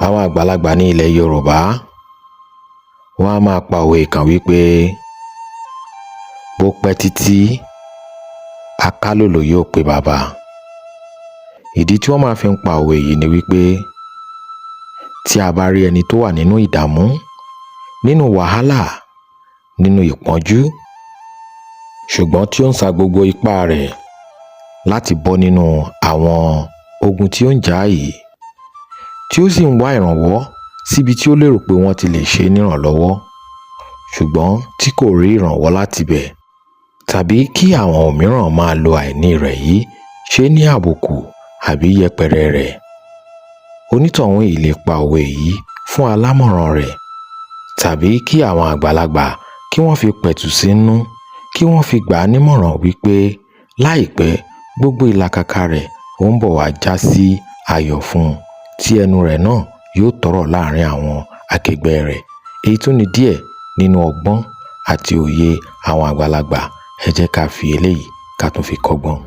Àwọn àgbàlagbà ní ilẹ̀ Yorùbá wọ́n á máa pa òwe kan wípé bó pẹ́ títí akálòlò yóò pe bàbá. Ìdí tí wọ́n máa fi ń pa òwe yìí ni wípé tí a bá rí ẹni tó wà nínú ìdààmú, nínú wàhálà, nínú ìpọ́njú, ṣùgbọ́n tí ó ń sa gbogbo ipá rẹ̀ láti bọ́ nínú àwọn ogun tí ó ń jà yìí, tí ó sì ń wá ìrànwọ́ síbi tí ó lérò pé wọ́n ti lè ṣe nírànlọ́wọ́, ṣùgbọ́n tí kò rí ìrànwọ́ láti bẹ̀, tàbí kí àwọn mìíràn máa lo àìní rẹ̀ yìí ṣe ní àbùkù àbí yẹpẹrẹ rẹ̀. Onítọ̀hún yìí lè pa òwe yìí fún alámọ̀ràn rẹ̀, tàbí kí àwọn àgbàlagbà kí wọ́n fi pẹ̀tù sínú, kí wọ́n fi gbà á nímọ̀ràn wípé láìpẹ́ gbogbo ìlàkàkà rẹ̀ ó ń bọ̀ wá já sí ayọ̀ fún un, tí ẹnu rẹ̀ náà yóò tọrọ láàrin àwọn akẹgbẹ́ rẹ̀. Èyí tún ni díẹ̀ nínú ọgbọ́n àti òye àwọn àgbàlagbà. Ẹ jẹ́ ká fi eléyìí ká tún fi kọ́gbọ́n.